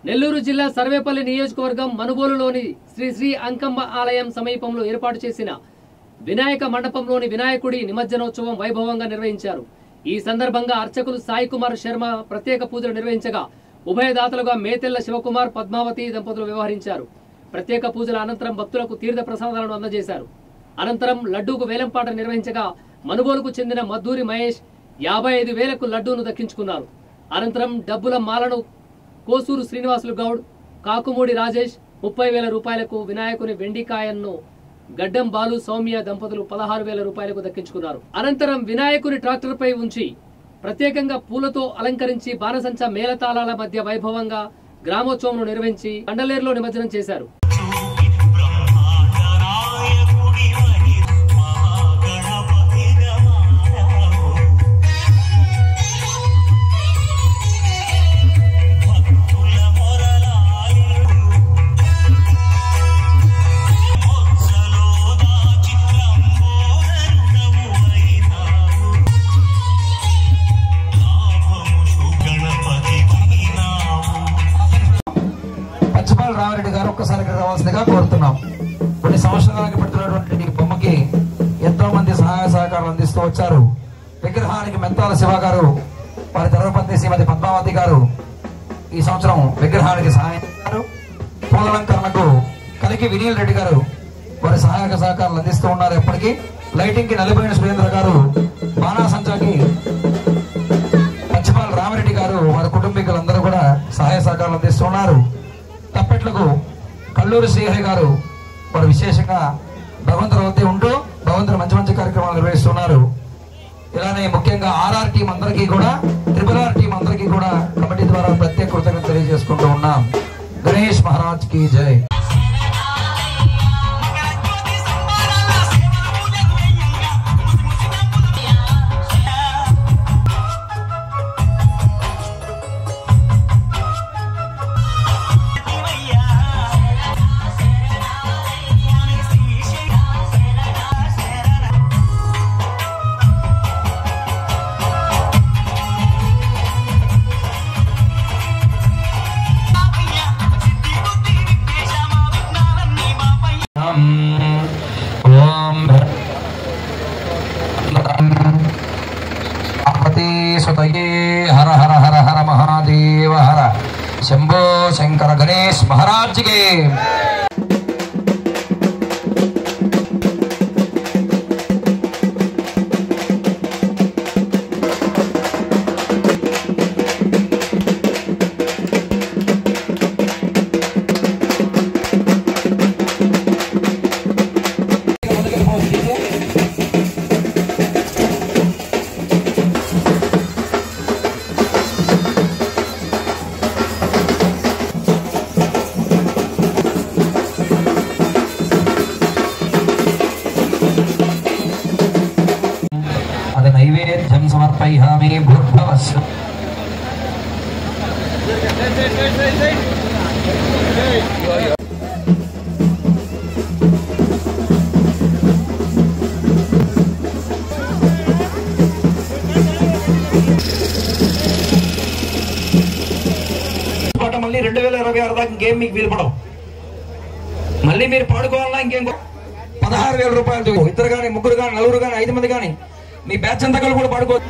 నెల్లూరు జిల్లా సర్వేపల్లి నియోజకవర్గం మనుబోలులోని శ్రీ శ్రీ అంకమ్మ ఆలయం సమీపంలో ఏర్పాటు చేసిన వినాయక మండపంలోని వినాయకుడి నిమజ్జనోత్సవం వైభవంగా నిర్వహించారు. ఈ సందర్భంగా అర్చకులు సాయి కుమార్ శర్మ ప్రత్యేక పూజలు నిర్వహించగా ఉభయదాతలుగా మేతెల్ల శివకుమార్ పద్మావతి దంపతులు వ్యవహరించారు. ప్రత్యేక పూజల అనంతరం భక్తులకు తీర్థ ప్రసాదాలను అందజేశారు. అనంతరం లడ్డూకు వేలంపాట నిర్వహించగా మనుబోలుకు చెందిన మద్దూరి మహేష్ 55,000కు లడ్డూను దక్కించుకున్నారు. అనంతరం డబ్బుల మాలను కోసూరు శ్రీనివాసులు గౌడ్, కాకుమూడి రాజేష్ 30,000 రూపాయలకు, వినాయకుని వెండికాయన్ను గడ్డం బాలు సౌమ్య దంపతులు 16,000 రూపాయలకు దక్కించుకున్నారు. అనంతరం వినాయకుని ట్రాక్టర్ పై ఉంచి ప్రత్యేకంగా పూలతో అలంకరించి బాణసంచా మేళతాళాల మధ్య వైభవంగా గ్రామోత్సవం నిర్వహించి కండలేరులో నిమజ్జనం చేశారు. రామిరెడ్డి గారు ఒక్కసారి ఇక్కడ రావాల్సిందిగా కోరుతున్నాం. కొన్ని సంవత్సరాలకి పెడుతున్నటువంటి బొమ్మకి ఎంతో మంది సహాయ సహకారాలు అందిస్తూ వచ్చారు. విగ్రహానికి మెంతాల శివ గారు, వారి ధర్మపత్ని శ్రీమతి పద్మావతి గారు ఈ సంవత్సరం విగ్రహానికి సహాయం చేశారు. పూలలంకరణకు కలికి వినీల్ రెడ్డి గారు వారి సహాయక సహకారాలు అందిస్తూ ఉన్నారు. ఎప్పటికీ లైటింగ్ కి నలిపోయిన సురేంద్ర గారు, బాణాసంచాకి పచ్చిపాల రామిరెడ్డి గారు, వారి కుటుంబీకులందరూ కూడా సహాయ సహకారాలు అందిస్తున్నారు. తప్పెట్లకు కల్లూరు శ్రీహరి గారు వారు విశేషంగా భగవంతుల వద్ద ఉంటూ భగవంతుడు మంచి మంచి కార్యక్రమాలు నిర్వహిస్తున్నారు. ఇలానే ముఖ్యంగా ఆర్ఆర్ టీం అందరికీ కూడా, RRR టీం అందరికీ కూడా కమిటీ ద్వారా ప్రత్యేక కృతజ్ఞతలు తెలియజేసుకుంటూ ఉన్నాం. గణేష్ మహారాజ్ కి జై. हर हर हर हर महादेव हर शंभो शंकर गणेश महाराज के। नैवेद्यं समर्पयामि भूर्भुवस्सु। మళ్ళీ 2026 దాకా ఇంకేం మీకు వీలుపడవు. మళ్ళీ మీరు పాడుకోవాలన్నా ఇంకేం 16,000 రూపాయలు, ఇద్దరు కానీ, ముగ్గురు కానీ, నలుగురు కానీ, 5 మంది కానీ మీ బ్యాచ్ అంతా కూడా పాడుకోవచ్చు.